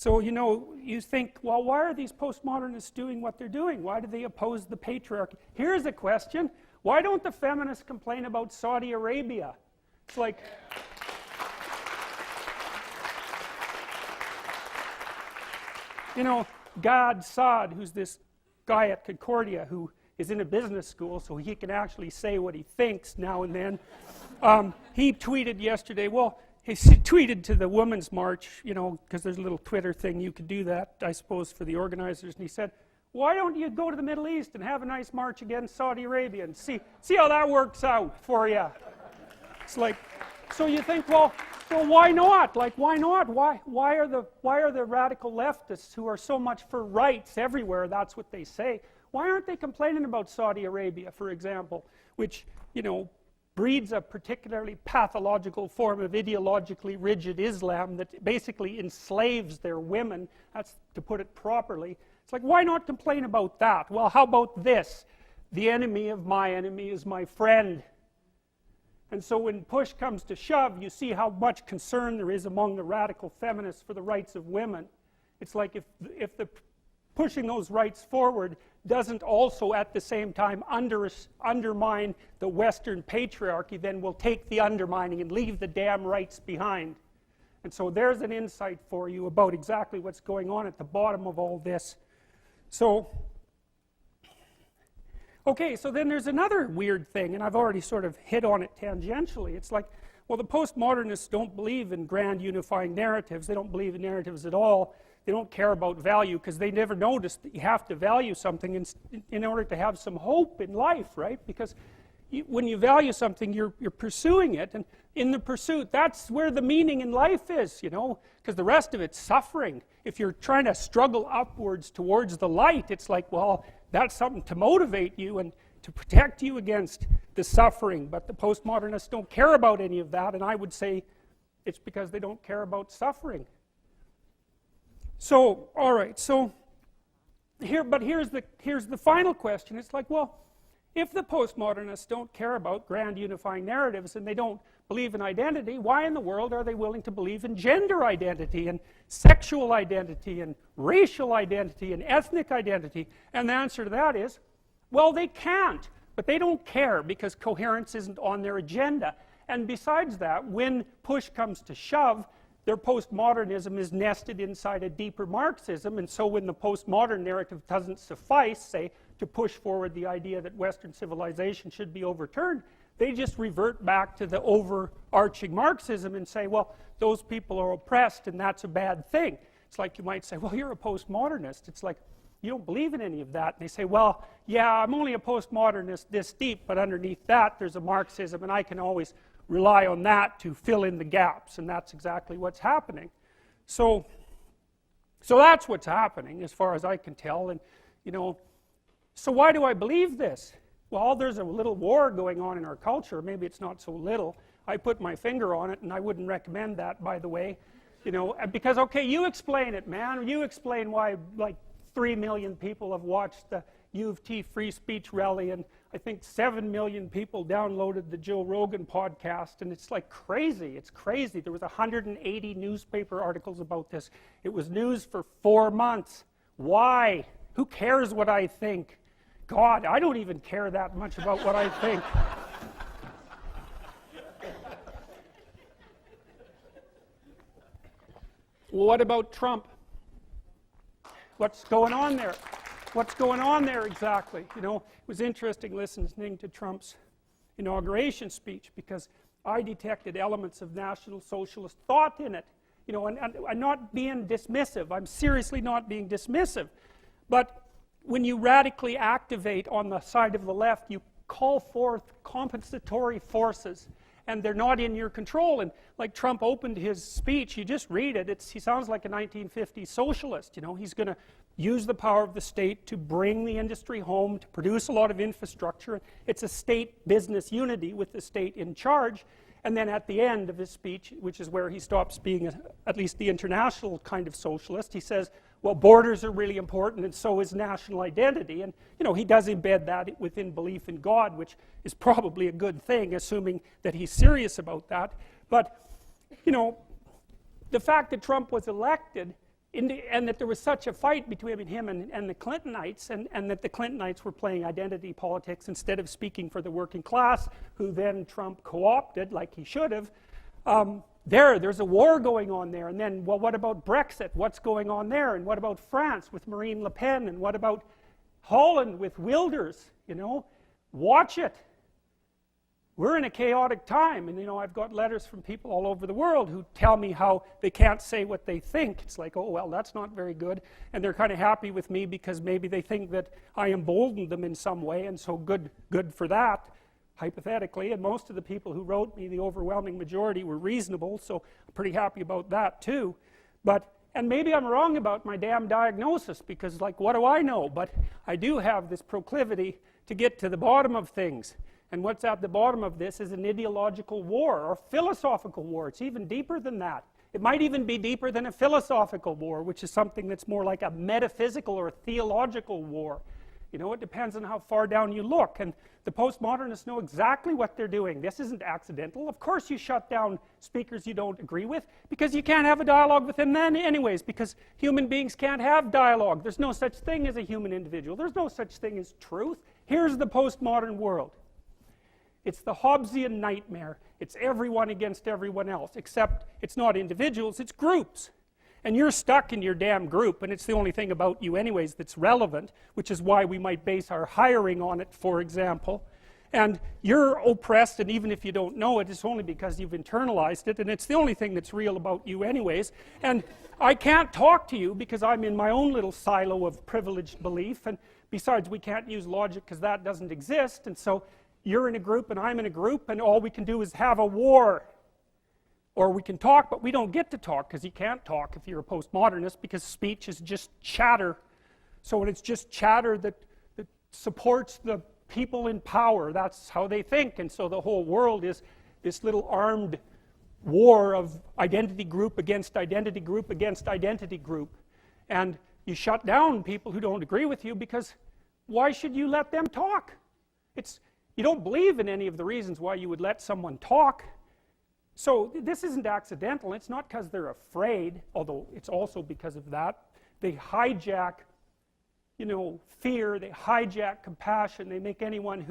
So, you think, well, why are these postmodernists doing what they're doing? Why do they oppose the patriarchy? Here's a question. Why don't the feminists complain about Saudi Arabia? It's like, Gad Saad, who's this guy at Concordia who is in a business school, so he can actually say what he thinks now and then. He tweeted yesterday, he tweeted to the Women's March, because there's a little Twitter thing, you could do that, I suppose, for the organizers, and he said, why don't you go to the Middle East and have a nice march against Saudi Arabia and see how that works out for you? It's like, so you think, well, why not? Like, why not? Why are the radical leftists who are so much for rights everywhere, that's what they say, why aren't they complaining about Saudi Arabia, for example, which, breeds a particularly pathological form of ideologically rigid Islam that basically enslaves their women, that's to put it properly. It's like, why not complain about that? Well, how about this? The enemy of my enemy is my friend. And so when push comes to shove, you see how much concern there is among the radical feminists for the rights of women. It's like if the pushing those rights forward doesn't also at the same time undermine the Western patriarchy, then we'll take the undermining and leave the damn rights behind. And so there's an insight for you about exactly what's going on at the bottom of all this. So, okay, so then there's another weird thing, and I've already sort of hit on it tangentially. It's like, well, the postmodernists don't believe in grand unifying narratives. They don't believe in narratives at all. They don't care about value because they never noticed that you have to value something in order to have some hope in life, right? Because when you value something, you're pursuing it, and in the pursuit, that's where the meaning in life is, because the rest of it's suffering. If you're trying to struggle upwards towards the light, it's like, well, that's something to motivate you and to protect you against the suffering. But the postmodernists don't care about any of that, and I would say it's because they don't care about suffering. So, all right, so here's the final question. It's like, well, if the postmodernists don't care about grand unifying narratives and they don't believe in identity, why in the world are they willing to believe in gender identity and sexual identity and racial identity and ethnic identity? And the answer to that is, well, they can't, but they don't care because coherence isn't on their agenda. And besides that, when push comes to shove, their postmodernism is nested inside a deeper Marxism, and so when the postmodern narrative doesn't suffice, say, to push forward the idea that Western civilization should be overturned, they just revert back to the overarching Marxism and say, well, those people are oppressed and that's a bad thing. It's like you might say, well, you're a postmodernist. It's like, you don't believe in any of that. And they say, well, yeah, I'm only a postmodernist this deep, but underneath that there's a Marxism, and I can always rely on that to fill in the gaps, and that's exactly what's happening. So that's what's happening as far as I can tell. And so why do I believe this? Well, there's a little war going on in our culture. Maybe it's not so little. I put my finger on it, and I wouldn't recommend that, by the way, because, okay, you explain it, man. You explain why like 3 million people have watched the U of T free speech rally, and I think 7 million people downloaded the Joe Rogan podcast, and it's like crazy. It's crazy. There was 180 newspaper articles about this. It was news for 4 months. Why? Who cares what I think? God, I don't even care that much about what I think. Well, what about Trump? What's going on there? What's going on there exactly? It was interesting listening to Trump's inauguration speech because I detected elements of National Socialist thought in it. And I'm not being dismissive. I'm seriously not being dismissive. But when you radically activate on the side of the left, you call forth compensatory forces, and they're not in your control. And like Trump opened his speech, you just read it, he sounds like a 1950s socialist. He's going to use the power of the state to bring the industry home, to produce a lot of infrastructure. It's a state business unity with the state in charge. And then at the end of his speech, which is where he stops being at least the international kind of socialist, he says, well, borders are really important, and so is national identity. And he does embed that within belief in God, which is probably a good thing, assuming that he's serious about that. But the fact that Trump was elected and that there was such a fight between him and the Clintonites, and that the Clintonites were playing identity politics instead of speaking for the working class, who then Trump co-opted like he should have. There's a war going on there. And then, well, what about Brexit? What's going on there? And what about France with Marine Le Pen? And what about Holland with Wilders? You know, watch it. We're in a chaotic time, and you know, I've got letters from people all over the world who tell me how they can't say what they think. It's like, oh well, that's not very good, and they're kind of happy with me because maybe they think that I emboldened them in some way, and so good for that, hypothetically. And most of the people who wrote me, the overwhelming majority, were reasonable, so I'm pretty happy about that too. And maybe I'm wrong about my damn diagnosis, because like, what do I know? But I do have this proclivity to get to the bottom of things. And what's at the bottom of this is an ideological war, or philosophical war. It's even deeper than that. It might even be deeper than a philosophical war, which is something that's more like a metaphysical or theological war. You know, it depends on how far down you look. And the postmodernists know exactly what they're doing. This isn't accidental. Of course you shut down speakers you don't agree with, because you can't have a dialogue with them then anyways, because human beings can't have dialogue. There's no such thing as a human individual. There's no such thing as truth. Here's the postmodern world. It's the Hobbesian nightmare. It's everyone against everyone else, except it's not individuals, it's groups. And you're stuck in your damn group, and it's the only thing about you anyways that's relevant, which is why we might base our hiring on it, for example. And you're oppressed, and even if you don't know it, it's only because you've internalized it, and it's the only thing that's real about you anyways. And I can't talk to you because I'm in my own little silo of privileged belief, and besides, we can't use logic because that doesn't exist, and so you're in a group and I'm in a group, and all we can do is have a war. Or we can talk, but we don't get to talk, because you can't talk if you're a postmodernist, because speech is just chatter. So when it's just chatter that supports the people in power, that's how they think. And so the whole world is this little armed war of identity group against identity group against identity group. And you shut down people who don't agree with you, because why should you let them talk? You don't believe in any of the reasons why you would let someone talk. So this isn't accidental. It's not because they're afraid, although it's also because of that. They hijack, you know, fear. They hijack compassion. They make anyone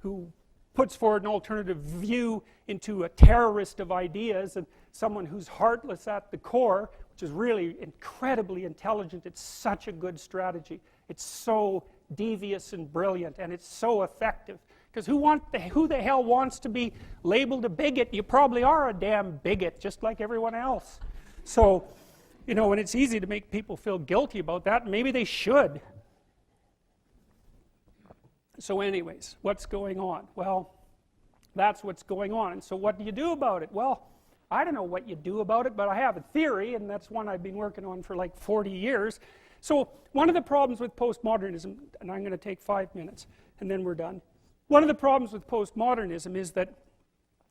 who puts forward an alternative view into a terrorist of ideas, and someone who's heartless at the core, which is really incredibly intelligent. It's such a good strategy. It's so devious and brilliant, and it's so effective. Because who the hell wants to be labeled a bigot? You probably are a damn bigot, just like everyone else. So, you know, and it's easy to make people feel guilty about that, and maybe they should. So anyways, what's going on? Well, that's what's going on. And so what do you do about it? Well, I don't know what you do about it, but I have a theory, and that's one I've been working on for like 40 years. So one of the problems with postmodernism, and I'm going to take 5 minutes, and then we're done. One of the problems with postmodernism is that,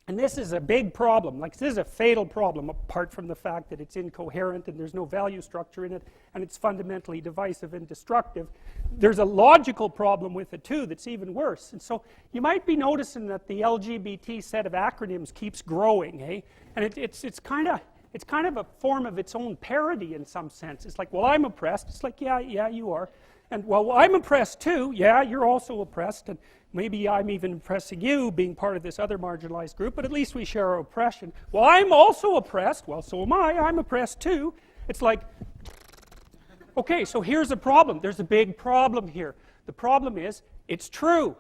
and this is a big problem, like this is a fatal problem, apart from the fact that it's incoherent and there's no value structure in it, and it's fundamentally divisive and destructive. There's a logical problem with it too that's even worse. And so you might be noticing that the LGBT set of acronyms keeps growing, eh? And it's kind of a form of its own parody in some sense. It's like, well, I'm oppressed. It's like, yeah, you are. And well, I'm oppressed too. Yeah, you're also oppressed, and maybe I'm even oppressing you, being part of this other marginalized group, but at least we share our oppression. Well, I'm also oppressed. Well, so am I. I'm oppressed too. It's like, okay, so here's a problem. There's a big problem here. The problem is, it's true.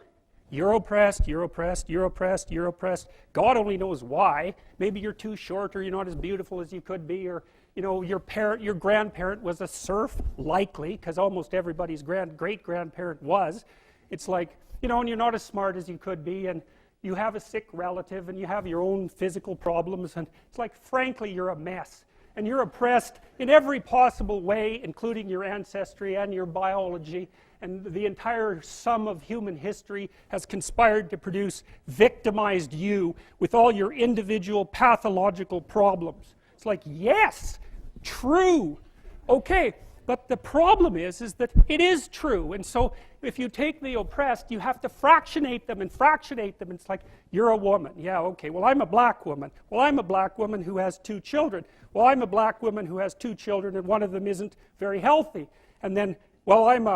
You're oppressed, you're oppressed, you're oppressed, you're oppressed. God only knows why. Maybe you're too short, or you're not as beautiful as you could be, or you know, your grandparent was a serf, likely, because almost everybody's great-grandparent was. It's like, you know, and you're not as smart as you could be, and you have a sick relative, and you have your own physical problems, and it's like, frankly, you're a mess. And you're oppressed in every possible way, including your ancestry and your biology, and the entire sum of human history has conspired to produce victimized you with all your individual pathological problems. It's like, yes, true. Okay, But the problem is that it is true. And so if you take the oppressed, you have to fractionate them and fractionate them. It's like, you're a woman. Yeah, okay. Well, I'm a black woman. Well, I'm a black woman who has 2 children. Well, I'm a black woman who has 2 children and one of them isn't very healthy. And then, well, I'm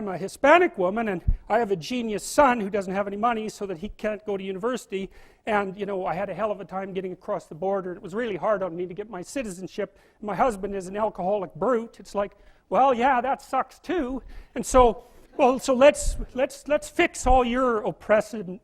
a Hispanic woman and I have a genius son who doesn't have any money so that he can't go to university. And, you know, I had a hell of a time getting across the border. It was really hard on me to get my citizenship. My husband is an alcoholic brute. It's like, well, yeah, that sucks too. And so, well, so let's fix all your oppression,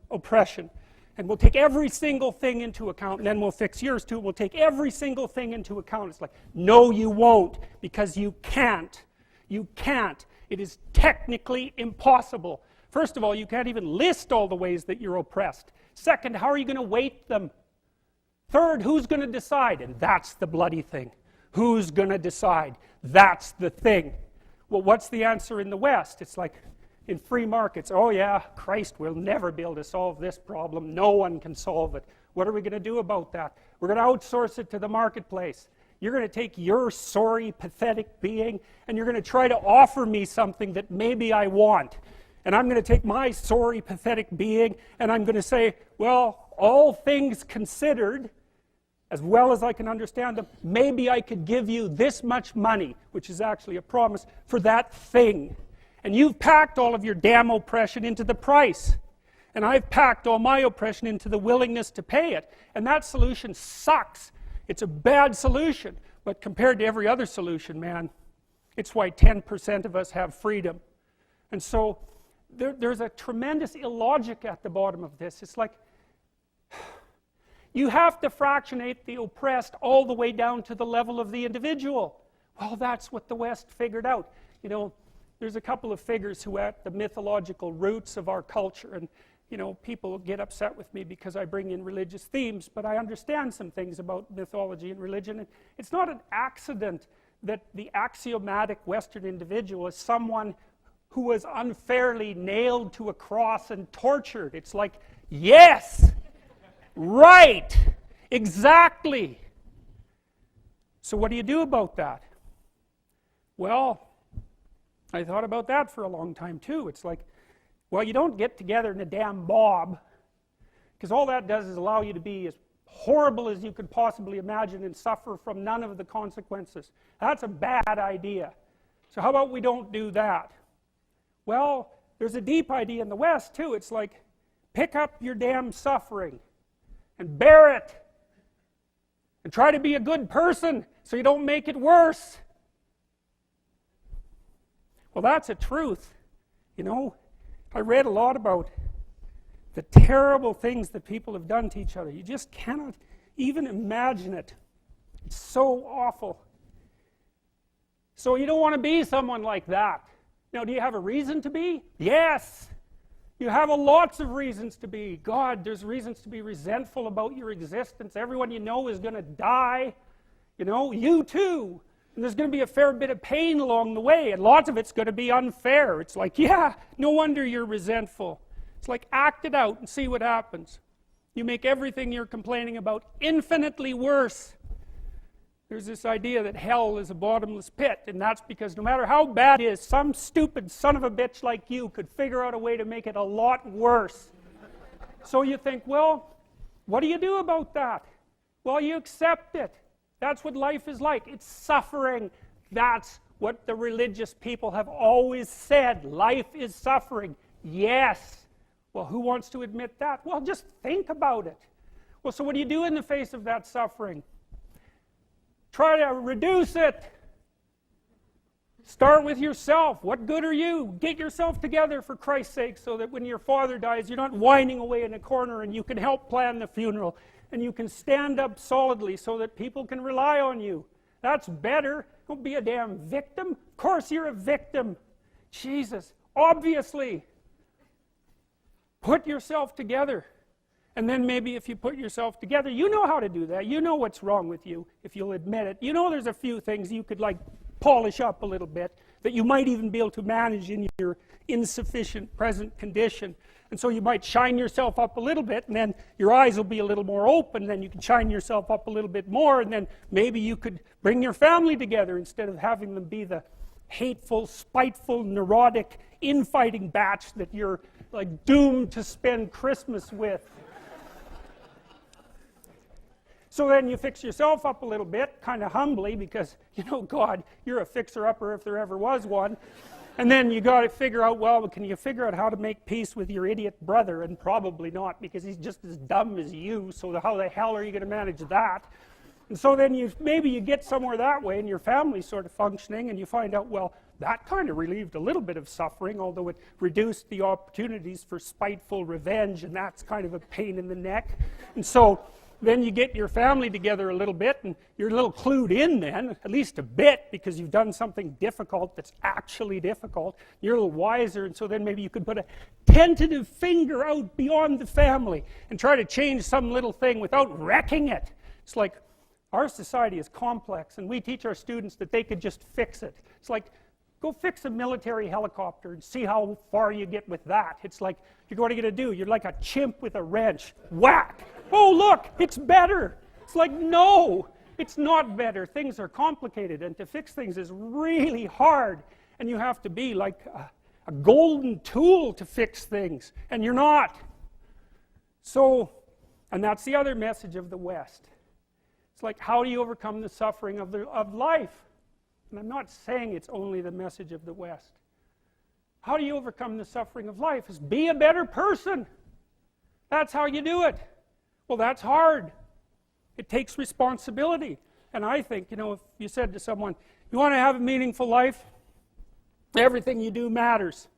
and we'll take every single thing into account, and then we'll fix yours too. We'll take every single thing into account. It's like, no, you won't, because you can't. You can't. It is technically impossible. First of all, you can't even list all the ways that you're oppressed. Second, how are you going to weight them? Third, who's going to decide? And that's the bloody thing. Who's going to decide? That's the thing. Well, what's the answer in the West? It's like, in free markets, oh yeah, Christ will never be able to solve this problem. No one can solve it. What are we going to do about that? We're going to outsource it to the marketplace. You're going to take your sorry, pathetic being, and you're going to try to offer me something that maybe I want. And I'm going to take my sorry, pathetic being, and I'm going to say, well, all things considered, as well as I can understand them, maybe I could give you this much money, which is actually a promise, for that thing. And you've packed all of your damn oppression into the price. And I've packed all my oppression into the willingness to pay it. And that solution sucks. It's a bad solution. But compared to every other solution, man, it's why 10% of us have freedom. And so there's a tremendous illogic at the bottom of this. It's like, you have to fractionate the oppressed all the way down to the level of the individual. Well, that's what the West figured out. You know, there's a couple of figures who are at the mythological roots of our culture, and you know, people get upset with me because I bring in religious themes, but I understand some things about mythology and religion. And it's not an accident that the axiomatic Western individual is someone who was unfairly nailed to a cross and tortured. It's like, yes! Right! Exactly! So what do you do about that? Well, I thought about that for a long time too. It's like, well, you don't get together in a damn mob, because all that does is allow you to be as horrible as you could possibly imagine and suffer from none of the consequences. That's a bad idea. So how about we don't do that? Well, there's a deep idea in the West too. It's like, pick up your damn suffering and bear it and try to be a good person so you don't make it worse. Well, that's a truth. You know, I read a lot about the terrible things that people have done to each other. You just cannot even imagine it. It's so awful. So you don't want to be someone like that. Now, do you have a reason to be? Yes. You have lots of reasons to be. God, there's reasons to be resentful about your existence. Everyone you know is going to die. You know, you too. And there's going to be a fair bit of pain along the way, and lots of it's going to be unfair. It's like, yeah, no wonder you're resentful. It's like, act it out and see what happens. You make everything you're complaining about infinitely worse. There's this idea that hell is a bottomless pit, and that's because no matter how bad it is, some stupid son of a bitch like you could figure out a way to make it a lot worse. So you think, well, what do you do about that? Well, you accept it. That's what life is like. It's suffering. That's what the religious people have always said. Life is suffering. Yes. Well, who wants to admit that? Well, just think about it. Well, so what do you do in the face of that suffering? Try to reduce it. Start with yourself. What good are you? Get yourself together, for Christ's sake, so that when your father dies, you're not whining away in a corner, and you can help plan the funeral. And you can stand up solidly so that people can rely on you. That's better. Don't be a damn victim. Of course you're a victim. Jesus, obviously. Put yourself together. And then maybe if you put yourself together, you know how to do that. You know what's wrong with you, if you'll admit it. You know there's a few things you could like polish up a little bit, that you might even be able to manage in your insufficient present condition. And so you might shine yourself up a little bit, and then your eyes will be a little more open, then you can shine yourself up a little bit more, and then maybe you could bring your family together instead of having them be the hateful, spiteful, neurotic, infighting batch that you're like doomed to spend Christmas with. So then you fix yourself up a little bit, kind of humbly, because, you know, God, you're a fixer-upper if there ever was one. And then you got to figure out, well, can you figure out how to make peace with your idiot brother? And probably not, because he's just as dumb as you, so how the hell are you going to manage that? And so then maybe you get somewhere that way, and your family's sort of functioning, and you find out, well, that kind of relieved a little bit of suffering, although it reduced the opportunities for spiteful revenge, and that's kind of a pain in the neck. And so then you get your family together a little bit, and you're a little clued in then, at least a bit, because you've done something difficult that's actually difficult. You're a little wiser, and so then maybe you could put a tentative finger out beyond the family and try to change some little thing without wrecking it. It's like, our society is complex, and we teach our students that they could just fix it. It's like, go fix a military helicopter and see how far you get with that. It's like, what are you going to do? You're like a chimp with a wrench. Whack! Oh, look, it's better. It's like, no, it's not better. Things are complicated, and to fix things is really hard, and you have to be like a golden tool to fix things, and you're not. So, and that's the other message of the West. It's like, how do you overcome the suffering of life? And I'm not saying it's only the message of the West. How do you overcome the suffering of life? Is be a better person. That's how you do it. Well, that's hard. It takes responsibility. And I think, you know, if you said to someone, you want to have a meaningful life? Everything you do matters.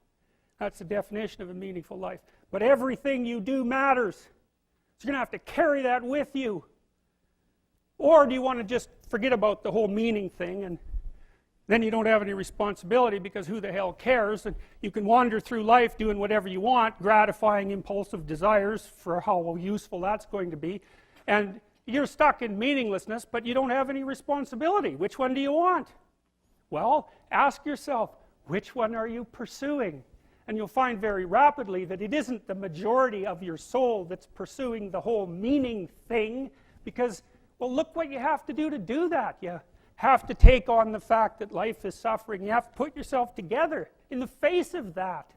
That's the definition of a meaningful life. But everything you do matters. So you're going to have to carry that with you. Or do you want to just forget about the whole meaning thing, and then you don't have any responsibility, because who the hell cares, and you can wander through life doing whatever you want, gratifying impulsive desires for how useful that's going to be, and you're stuck in meaninglessness, but you don't have any responsibility. Which one do you want? Well, ask yourself, which one are you pursuing? And you'll find very rapidly that it isn't the majority of your soul that's pursuing the whole meaning thing, because, well, look what you have to do that. You have to take on the fact that life is suffering. You have to put yourself together in the face of that.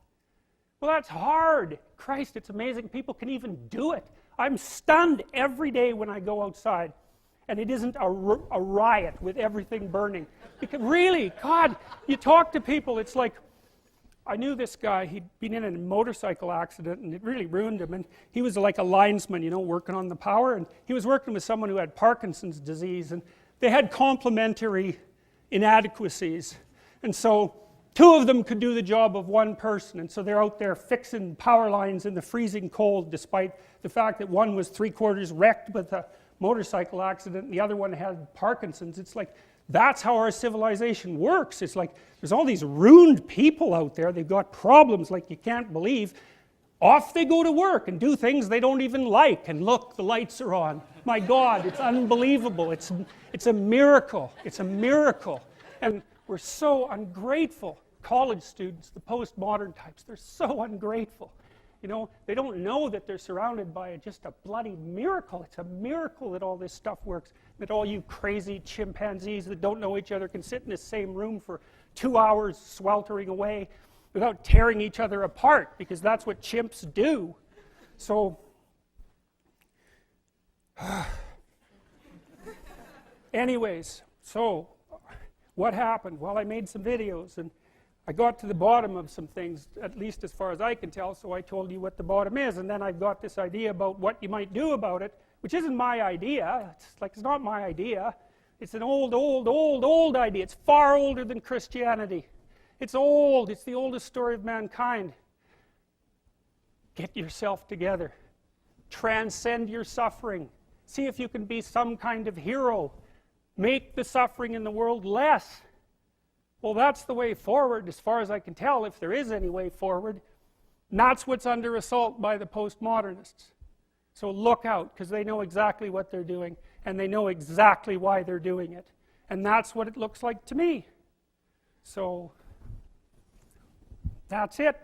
Well, that's hard. Christ, it's amazing people can even do it. I'm stunned every day when I go outside, and it isn't a riot with everything burning. Because really, God, you talk to people, it's like, I knew this guy, he'd been in a motorcycle accident, and it really ruined him, and he was like a linesman, you know, working on the power, and he was working with someone who had Parkinson's disease, and they had complementary inadequacies, and so two of them could do the job of one person, and so they're out there fixing power lines in the freezing cold, despite the fact that one was 3/4 wrecked with a motorcycle accident and the other one had Parkinson's. It's like, that's how our civilization works. It's like, there's all these ruined people out there, they've got problems like you can't believe. Off they go to work and do things they don't even like, and look, the lights are on. My God, it's unbelievable. It's a miracle. It's a miracle. And we're so ungrateful. College students, the postmodern types, they're so ungrateful. You know, they don't know that they're surrounded by just a bloody miracle. It's a miracle that all this stuff works, that all you crazy chimpanzees that don't know each other can sit in the same room for 2 hours sweltering away without tearing each other apart, because that's what chimps do. So, anyways, so what happened? Well, I made some videos, and I got to the bottom of some things, at least as far as I can tell, so I told you what the bottom is, and then I got this idea about what you might do about it, which isn't my idea. It's not my idea. It's an old idea. It's far older than Christianity. It's old. It's the oldest story of mankind. Get yourself together. Transcend your suffering. See if you can be some kind of hero. Make the suffering in the world less. Well, that's the way forward, as far as I can tell, if there is any way forward. And that's what's under assault by the postmodernists. So look out, because they know exactly what they're doing, and they know exactly why they're doing it. And that's what it looks like to me. So, that's it.